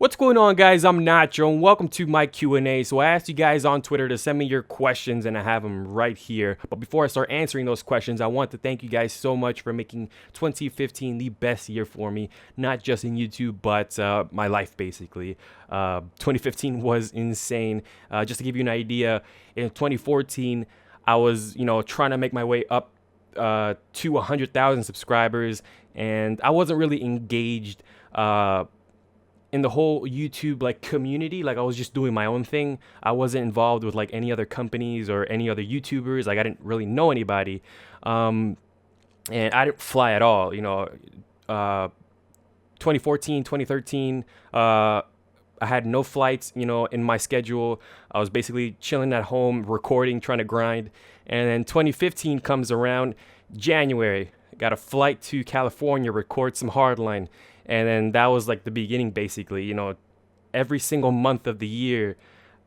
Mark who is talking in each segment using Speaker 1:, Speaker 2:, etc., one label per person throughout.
Speaker 1: What's going on, guys? I'm Nacho, and welcome to my Q&A. So I asked you guys on Twitter to send me your questions, and I have them right here. But before I start answering those questions, I want to thank you guys so much for making 2015 the best year for me, not just in YouTube, but my life, basically. 2015 was insane. Just to give you an idea, in 2014, I was, trying to make my way up to 100,000 subscribers, and I wasn't really engaged in the whole YouTube community. I was just doing my own thing. I wasn't involved with any other companies or any other YouTubers. I didn't really know anybody, and I didn't fly at all. 2014, 2013. I had no flights, in my schedule. I was basically chilling at home, recording, trying to grind. And then 2015 comes around, January. Got a flight to California, record some Hardline. And then that was the beginning, basically. Every single month of the year,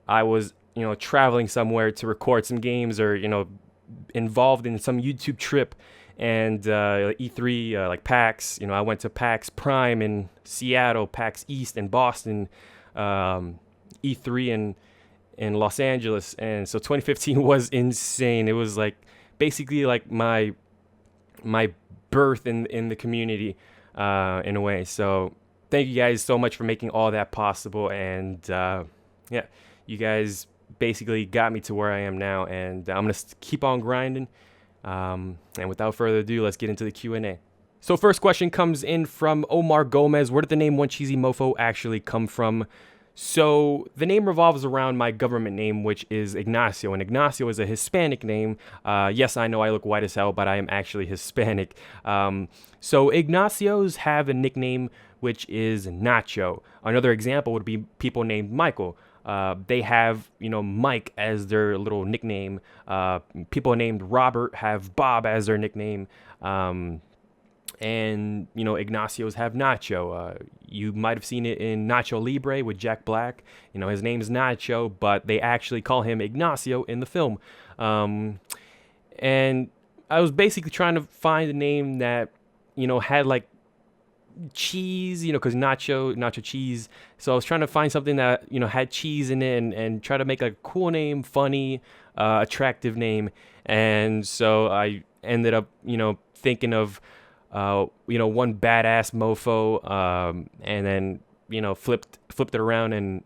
Speaker 1: I was, traveling somewhere to record some games or, involved in some YouTube trip. And E3, like PAX, I went to PAX Prime in Seattle, PAX East in Boston, E3 in Los Angeles. And so 2015 was insane. It was basically my birth in the community. In a way. So thank you guys so much for making all that possible. And yeah, you guys basically got me to where I am now. And I'm going to keep on grinding. And without further ado, let's get into the Q&A. So first question comes in from Omar Gomez. Where did the name One Cheesy Mofo actually come from? So the name revolves around my government name, which is Ignacio, and Ignacio is a Hispanic name. Yes, I know I look white as hell, but I am actually Hispanic. So Ignacios have a nickname, which is Nacho. Another example would be people named Michael. They have, Mike as their little nickname. People named Robert have Bob as their nickname. And Ignacios have Nacho. You might have seen it in Nacho Libre with Jack Black. His name is Nacho, but they actually call him Ignacio in the film. And I was basically trying to find a name that had cheese, because nacho cheese. So I was trying to find something that had cheese in it, and try to make a cool name, funny, attractive name. And so I ended up thinking of one badass mofo, and then flipped it around and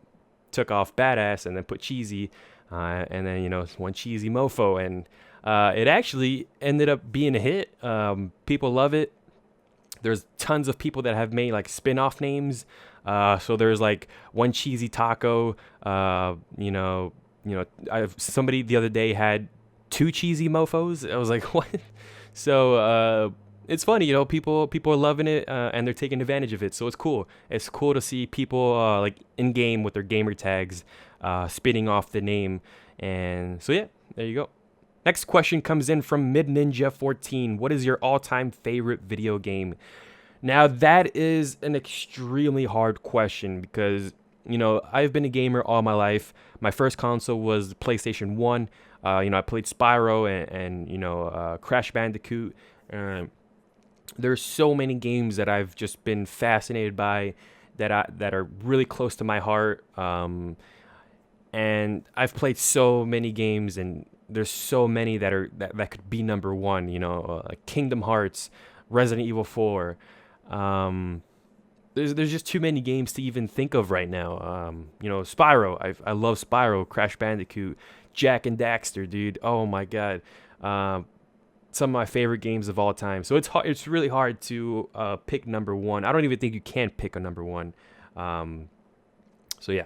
Speaker 1: took off badass, and then put cheesy, and then One Cheesy Mofo, and it actually ended up being a hit. People love it. There's tons of people that have made spin-off names. So there's One Cheesy Taco. Somebody the other day had two cheesy mofos. I was like, what? So it's funny, people are loving it, and they're taking advantage of it. So it's cool. It's cool to see people in game with their gamer tags, spinning off the name. And so yeah, there you go. Next question comes in from MidNinja14. What is your all-time favorite video game? Now that is an extremely hard question because I've been a gamer all my life. My first console was the PlayStation 1. I played Spyro and Crash Bandicoot. There's so many games that I've just been fascinated by that are really close to my heart. And I've played so many games, and there's so many that could be number one. Kingdom Hearts, Resident Evil 4. There's just too many games to even think of right now. Spyro. I love Spyro, Crash Bandicoot, Jak and Daxter, dude. Oh my god. Some of my favorite games of all time. So it's really hard to pick number one. I don't even think you can pick a number one. So yeah.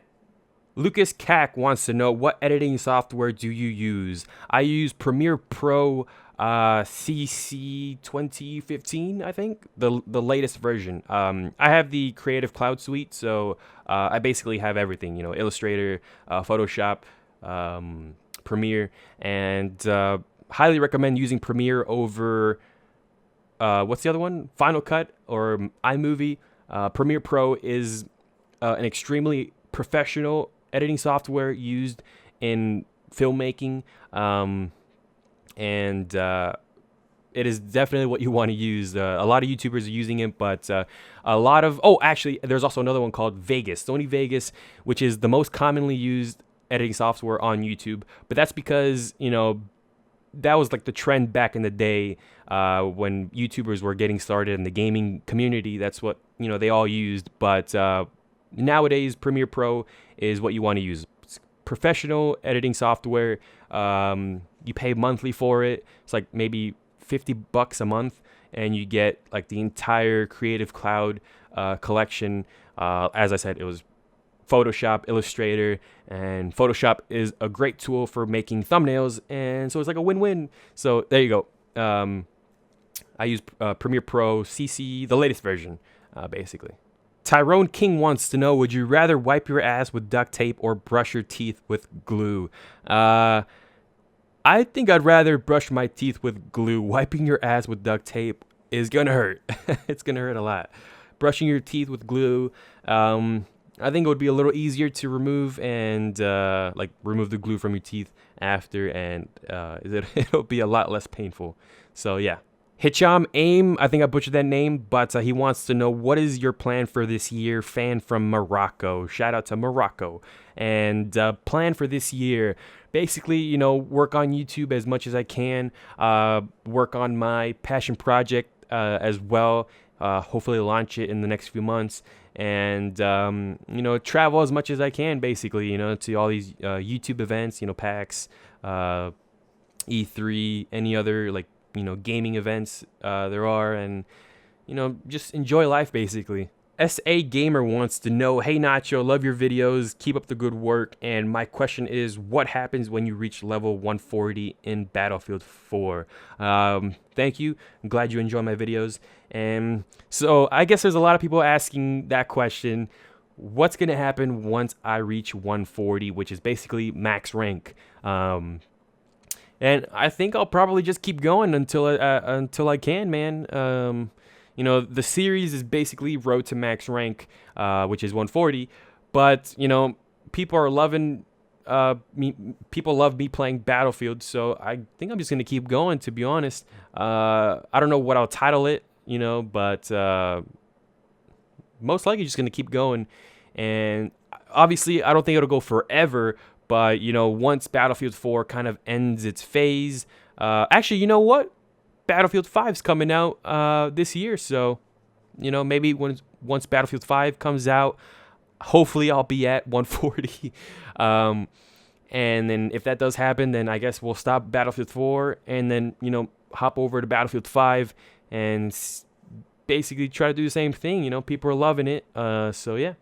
Speaker 1: Lucas Cack wants to know, what editing software do you use? I use Premiere Pro CC 2015, I think, the latest version. I have the Creative Cloud Suite, so I basically have everything, Illustrator, Photoshop, Premiere, and highly recommend using Premiere over what's the other one? Final Cut or iMovie. Premiere Pro is an extremely professional editing software used in filmmaking, and it is definitely what you want to use. A lot of YouTubers are using it, but actually, there's also another one called Sony Vegas, which is the most commonly used editing software on YouTube. But that's because, that was like the trend back in the day when YouTubers were getting started in the gaming community. That's what, they all used. But nowadays, Premiere Pro is what you want to use. It's professional editing software. You pay monthly for it. It's like maybe $50 a month, and you get like the entire Creative Cloud collection. As I said, it was Photoshop, Illustrator, and Photoshop is a great tool for making thumbnails, and so it's like a win-win. So there you go. I use Premiere Pro CC, the latest version, basically. Tyrone King wants to know, would you rather wipe your ass with duct tape or brush your teeth with glue? I think I'd rather brush my teeth with glue. Wiping your ass with duct tape is gonna hurt. It's gonna hurt a lot. Brushing your teeth with glue, I think it would be a little easier to remove and remove the glue from your teeth after, and it'll be a lot less painful. So yeah. Hicham Aim, I think I butchered that name, but he wants to know, what is your plan for this year? Fan from Morocco. Shout out to Morocco. And plan for this year, basically, work on YouTube as much as I can, work on my passion project as well, hopefully launch it in the next few months, and travel as much as I can, basically, to all these YouTube events, PAX, E3, any other gaming events there are, and just enjoy life, basically. SA Gamer wants to know, hey Nacho, love your videos, keep up the good work, and my question is, what happens when you reach level 140 in Battlefield 4? Thank you, I'm glad you enjoy my videos. And so I guess there's a lot of people asking that question, what's gonna happen once I reach 140, which is basically max rank? And I think I'll probably just keep going until I can, man. The series is basically Road to Max Rank, which is 140. But people are loving me. People love me playing Battlefield, so I think I'm just gonna keep going. To be honest, I don't know what I'll title it, but most likely just gonna keep going. And obviously, I don't think it'll go forever. But, once Battlefield 4 kind of ends its phase, actually, you know what? Battlefield 5's coming out this year. So, maybe once Battlefield 5 comes out, hopefully I'll be at 140. And then if that does happen, then I guess we'll stop Battlefield 4 and then, hop over to Battlefield 5 and basically try to do the same thing. People are loving it. So, yeah.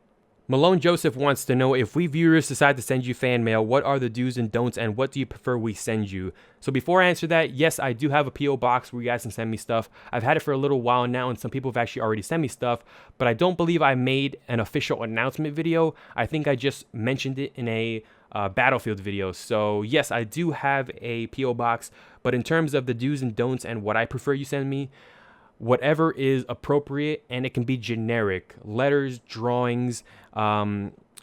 Speaker 1: Malone Joseph wants to know, if we viewers decide to send you fan mail, what are the do's and don'ts, and what do you prefer we send you? So before I answer that, yes, I do have a P.O. box where you guys can send me stuff. I've had it for a little while now, and some people have actually already sent me stuff, but I don't believe I made an official announcement video. I think I just mentioned it in a Battlefield video. So yes, I do have a P.O. box, but in terms of the do's and don'ts and what I prefer you send me, whatever is appropriate, and it can be generic. Letters, drawings.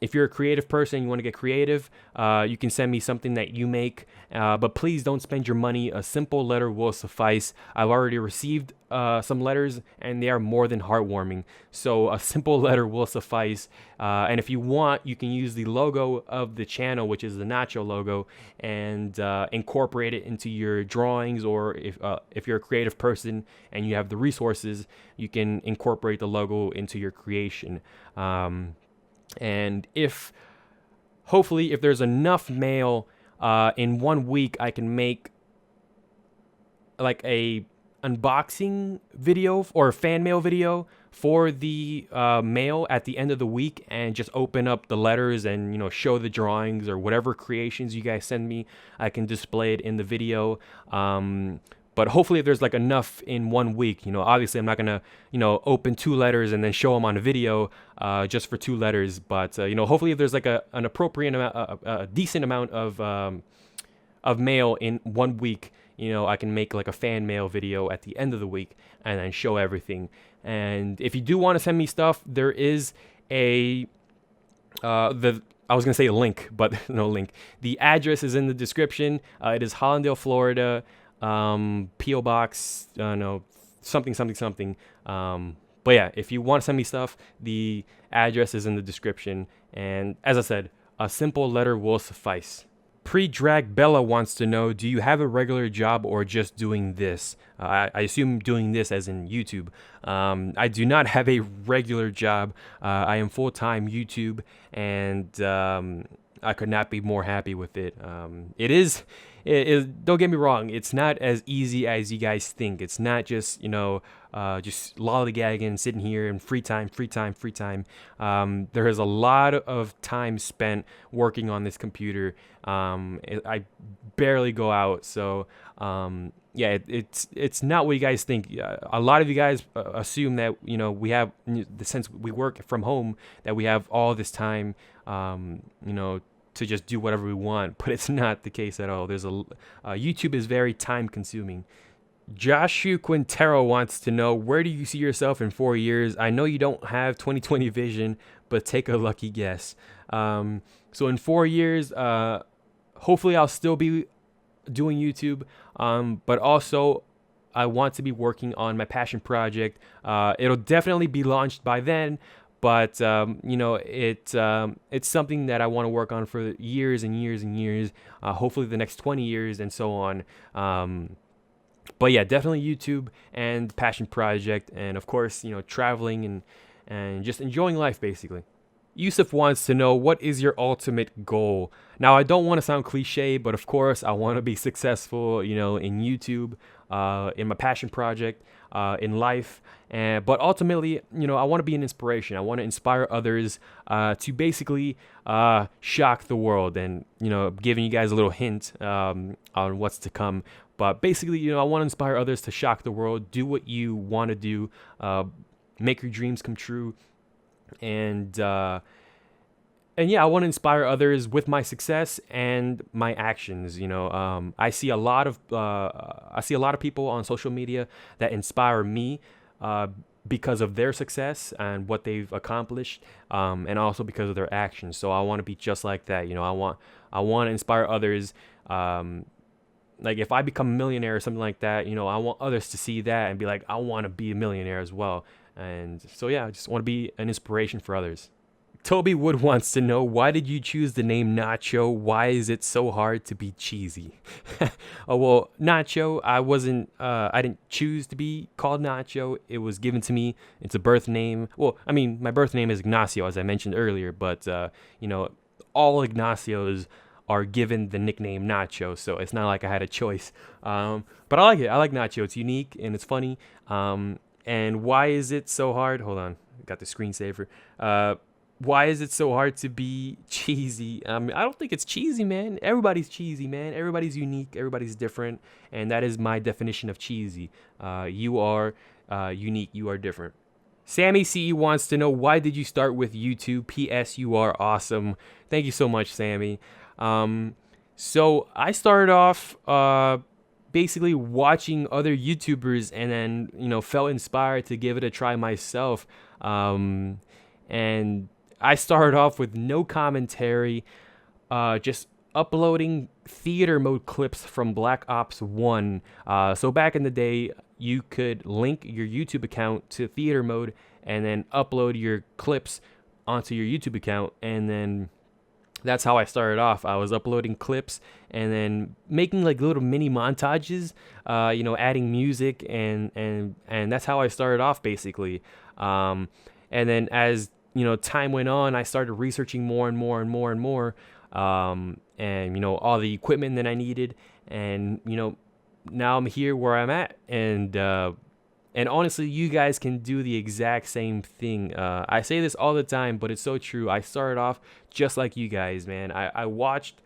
Speaker 1: If you're a creative person, you want to get creative, you can send me something that you make, but please don't spend your money. A simple letter will suffice. I've already received some letters, and they are more than heartwarming. So a simple letter will suffice. And if you want, you can use the logo of the channel, which is the Nacho logo, and incorporate it into your drawings, or if you're a creative person and you have the resources, you can incorporate the logo into your creation. And hopefully if there's enough mail in 1 week, I can make like a unboxing video or a fan mail video for the mail at the end of the week, and just open up the letters and show the drawings or whatever creations you guys send me. I can display it in the video. But hopefully if there's like enough in 1 week, obviously I'm not going to, open 2 letters and then show them on a video just for 2 letters. But, hopefully if there's like an appropriate amount, a decent amount of mail in 1 week, I can make like a fan mail video at the end of the week and then show everything. And if you do want to send me stuff, there is I was going to say a link, but no link. The address is in the description. It is Hallandale, Florida. PO box, no, something, something, something. But yeah, if you want to send me stuff, the address is in the description. And as I said, a simple letter will suffice. Pre-drag Bella wants to know, do you have a regular job or just doing this? I assume doing this as in YouTube. I do not have a regular job. I am full-time YouTube, and I could not be more happy with it. Don't get me wrong, it's not as easy as you guys think. It's not just, just lollygagging, sitting here and free time, free time, free time. There is a lot of time spent working on this computer. I barely go out, so yeah, it's not what you guys think. A lot of you guys assume that we have, since we work from home, that we have all this time, to just do whatever we want, but it's not the case at all. YouTube is very time consuming. Joshu Quintero wants to know, where do you see yourself in 4 years? I know you don't have 2020 vision, but take a lucky guess. So in 4 years, hopefully I'll still be doing YouTube, but also I want to be working on my passion project. It'll definitely be launched by then, but it's something that I want to work on for years and years and years, hopefully the next 20 years and so on. But yeah, definitely YouTube and passion project, and of course, traveling and just enjoying life, basically. Yusuf wants to know, what is your ultimate goal? Now, I don't want to sound cliche, but of course, I want to be successful, in YouTube, in my passion project, in life. But ultimately, I want to be an inspiration. I want to inspire others to basically shock the world, and, giving you guys a little hint on what's to come. But basically, I want to inspire others to shock the world, do what you want to do, make your dreams come true. And yeah, I want to inspire others with my success and my actions. I see a lot of people on social media that inspire me because of their success and what they've accomplished, and also because of their actions. So I want to be just like that. I want to inspire others. Like if I become a millionaire or something like that, I want others to see that and be like, I want to be a millionaire as well. And so, yeah, I just want to be an inspiration for others. Toby Wood wants to know, why did you choose the name Nacho? Why is it so hard to be cheesy? Oh, well, Nacho, I didn't choose to be called Nacho. It was given to me. It's a birth name. Well, I mean, my birth name is Ignacio, as I mentioned earlier, but, all Ignacios are given the nickname Nacho, so it's not like I had a choice. But I like it. I like Nacho. It's unique and it's funny. And why is it so hard? Hold on, got the screensaver. Why is it so hard to be cheesy? I don't think it's cheesy, man. Everybody's cheesy, man. Everybody's unique. Everybody's different, and that is my definition of cheesy. You are unique. You are different. Sammy CE wants to know, why did you start with YouTube? P.S. You are awesome. Thank you so much, Sammy. So I started off basically watching other YouTubers, and then felt inspired to give it a try myself. And I started off with no commentary, just uploading theater mode clips from Black Ops 1. So back in the day, you could link your YouTube account to theater mode and then upload your clips onto your YouTube account, and then that's how I started off. I was uploading clips and then making like little mini montages, adding music, and that's how I started off, basically. And then as time went on, I started researching more and more and more and more, and all the equipment that I needed, and now I'm here where I'm at, and honestly, you guys can do the exact same thing. I say this all the time, but it's so true. I started off just like you guys, man. I watched,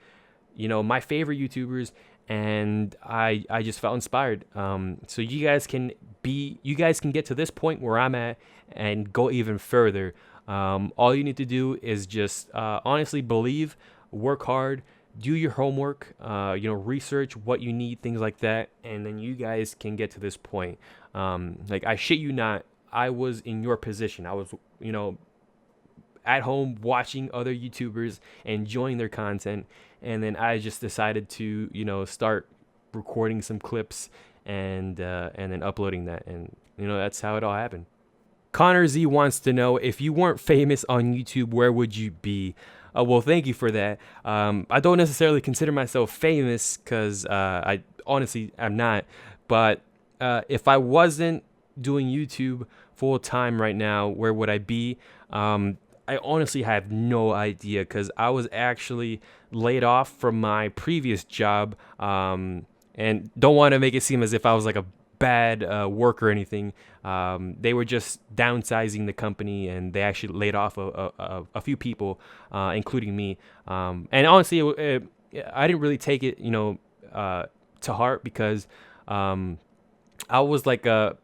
Speaker 1: my favorite YouTubers, and I just felt inspired. So you guys can get to this point where I'm at and go even further. All you need to do is just honestly believe, work hard, do your homework, research what you need, things like that, and then you guys can get to this point. Like, I shit you not, I was in your position. I was, at home watching other YouTubers, enjoying their content, and then I just decided to, start recording some clips and then uploading that, and that's how it all happened. Connor Z wants to know, if you weren't famous on YouTube, where would you be? Well, thank you for that. I don't necessarily consider myself famous because I honestly am not. But if I wasn't doing YouTube full time right now, where would I be? I honestly have no idea because I was actually laid off from my previous job, and don't want to make it seem as if I was like a bad work or anything. They were just downsizing the company, and they actually laid off a few people, including me. And honestly, I didn't really take it, to heart because I was like a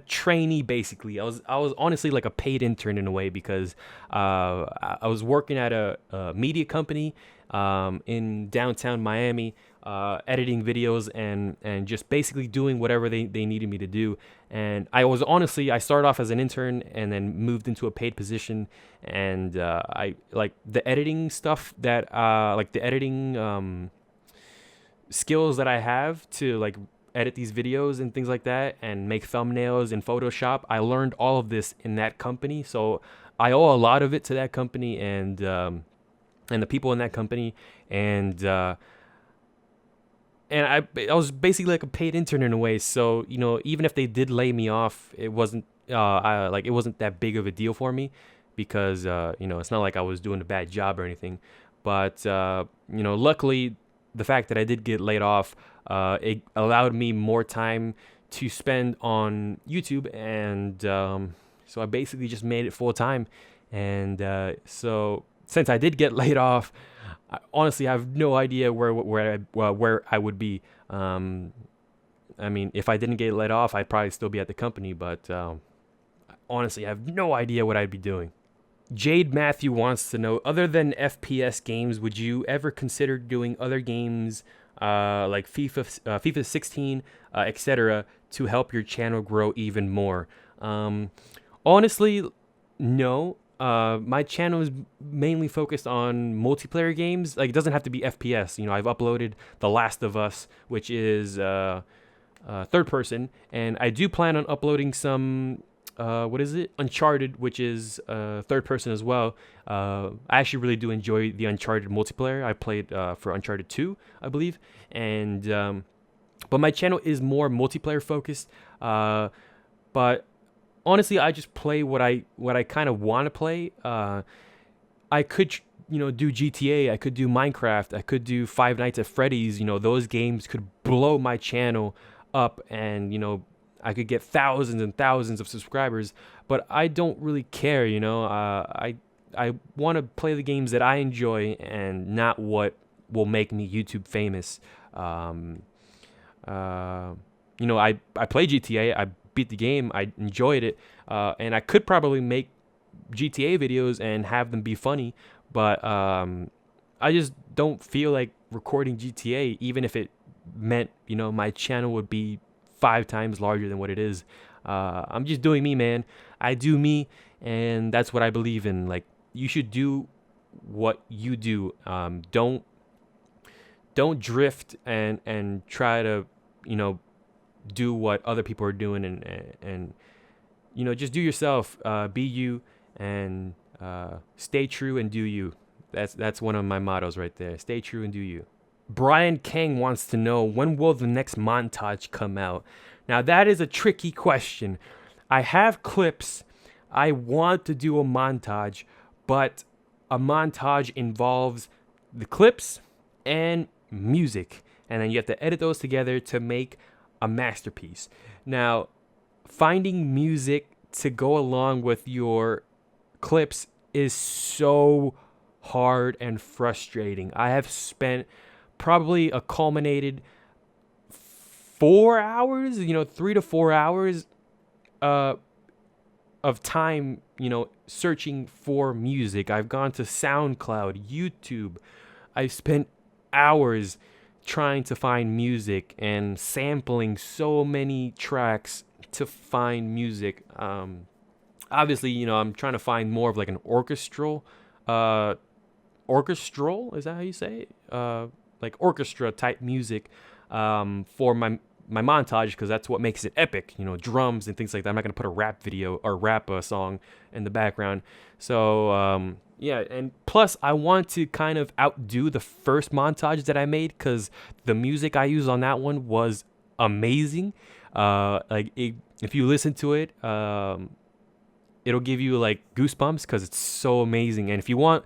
Speaker 1: trainee basically. I was honestly like a paid intern in a way because I was working at a media company in downtown Miami, editing videos and just basically doing whatever they needed me to do. And I started off as an intern and then moved into a paid position. And I like the editing stuff that like the editing skills that I have to like edit these videos and things like that and make thumbnails in Photoshop. I learned all of this in that company, so I owe a lot of it to that company and the people in that company. And I was basically like a paid intern in a way. So even if they did lay me off, it wasn't it wasn't that big of a deal for me because it's not like I was doing a bad job or anything. But luckily, the fact that I did get laid off, it allowed me more time to spend on YouTube, and so I basically just made it full time. And so since I did get laid off, I honestly have no idea where I would be. I mean, if I didn't get laid off, I'd probably still be at the company, but honestly, I have no idea what I'd be doing. Jade Matthew wants to know, other than FPS games, would you ever consider doing other games like FIFA 16, etc., to help your channel grow even more? Honestly, no. My channel is mainly focused on multiplayer games. Like, it doesn't have to be FPS. I've uploaded The Last of Us, which is third person, and I do plan on uploading some Uncharted, which is third person as well. I actually really do enjoy the Uncharted multiplayer. I played for Uncharted 2, I believe, and but my channel is more multiplayer focused. But honestly, I just play what I kind of want to play. I could do GTA, I could do Minecraft, I could do Five Nights at Freddy's. Those games could blow my channel up, and I could get thousands and thousands of subscribers, but I don't really care, I want to play the games that I enjoy and not what will make me YouTube famous. I play GTA, I beat the game, I enjoyed it, and I could probably make GTA videos and have them be funny, but I just don't feel like recording GTA, even if it meant, my channel would be 5 times larger than what it is. I'm just doing me, man. I do me, and that's what I believe in. Like, you should do what you do. Don't drift and try to do what other people are doing, and just do yourself. Be you, and stay true and do you. That's one of my mottos right there. Stay true and do you. Brian Kang wants to know, when will the next montage come out? Now, that is a tricky question. I have clips. I want to do a montage, but a montage involves the clips and music, and then you have to edit those together to make a masterpiece. Now, finding music to go along with your clips is so hard and frustrating. I have spent probably a culminated 4 hours, 3 to 4 hours of time, searching for music. I've gone to SoundCloud, YouTube. I've spent hours trying to find music and sampling so many tracks to find music. Obviously, I'm trying to find more of like an orchestral, is that how you say it? Like orchestra type music. for my montage, because that's what makes it epic, drums and things like that. I'm not going to put a rap video or rap song in the background. So yeah, and plus I want to kind of outdo the first montage that I made, because the music I used on that one was amazing. If you listen to it, it'll give you like goosebumps, because it's so amazing. And if you want,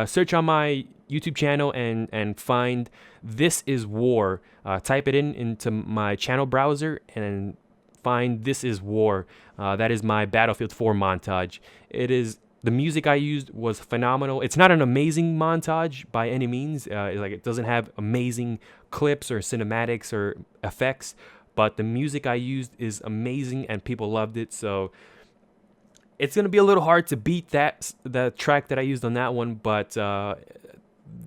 Speaker 1: search on my YouTube channel and find This Is War. Type it into my channel browser and find This Is War. That is my Battlefield 4 montage. The music I used was phenomenal. It's not an amazing montage by any means. It doesn't have amazing clips or cinematics or effects, but the music I used is amazing and people loved it. So it's gonna be a little hard to beat the track that I used on that one, but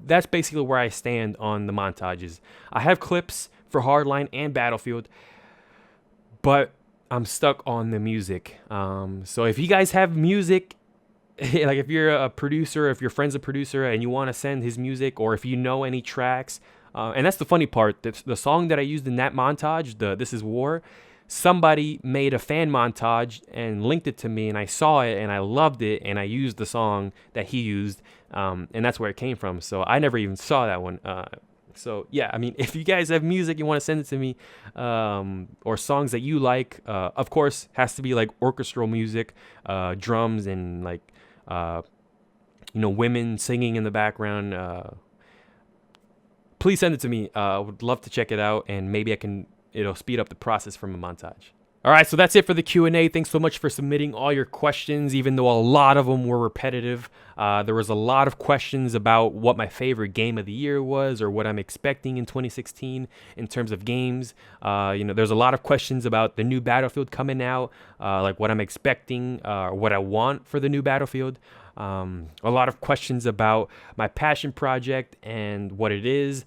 Speaker 1: that's basically where I stand on the montages. I have clips for Hardline and Battlefield, but I'm stuck on the music. So if you guys have music, like if you're a producer, if your friend's a producer and you want to send his music, or if you know any tracks, and that's the funny part, the song that I used in that montage, the This Is War, somebody made a fan montage and linked it to me, and I saw it and I loved it, and I used the song that he used, and that's where it came from. So I never even saw that one. So yeah, I mean, if you guys have music you want to send it to me, or songs that you like, of course has to be like orchestral music, drums and like women singing in the background, please send it to me. I would love to check it out, and maybe it'll speed up the process from a montage. All right, so that's it for the Q&A. Thanks so much for submitting all your questions, even though a lot of them were repetitive. There was a lot of questions about what my favorite game of the year was, or what I'm expecting in 2016 in terms of games. There's a lot of questions about the new Battlefield coming out, like what I'm expecting, or what I want for the new Battlefield. A lot of questions about my passion project and what it is.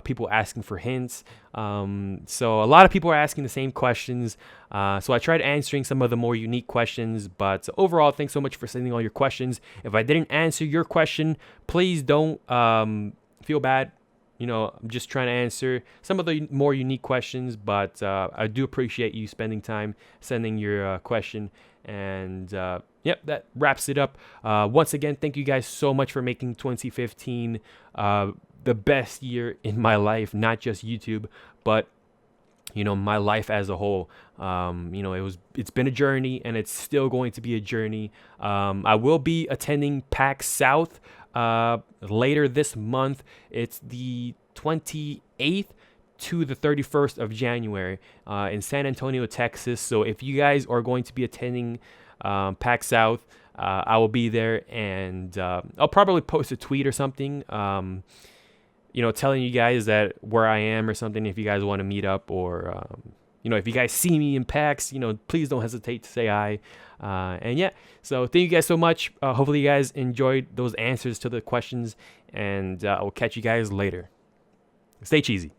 Speaker 1: People asking for hints. So a lot of people are asking the same questions. So I tried answering some of the more unique questions. But overall, thanks so much for sending all your questions. If I didn't answer your question, please don't feel bad. I'm just trying to answer some of the more unique questions. But I do appreciate you spending time sending your question. And yep, that wraps it up. Once again, thank you guys so much for making 2015 the best year in my life, not just YouTube, but my life as a whole. It's been a journey, and it's still going to be a journey. I will be attending PAX South later this month. It's the 28th to the 31st of January in San Antonio, Texas. So if you guys are going to be attending PAX South, I will be there, and I'll probably post a tweet or something, telling you guys that where I am or something, if you guys want to meet up, or if you guys see me in PAX, please don't hesitate to say hi. And yeah, so thank you guys so much. Hopefully you guys enjoyed those answers to the questions, and I will catch you guys later. Stay cheesy.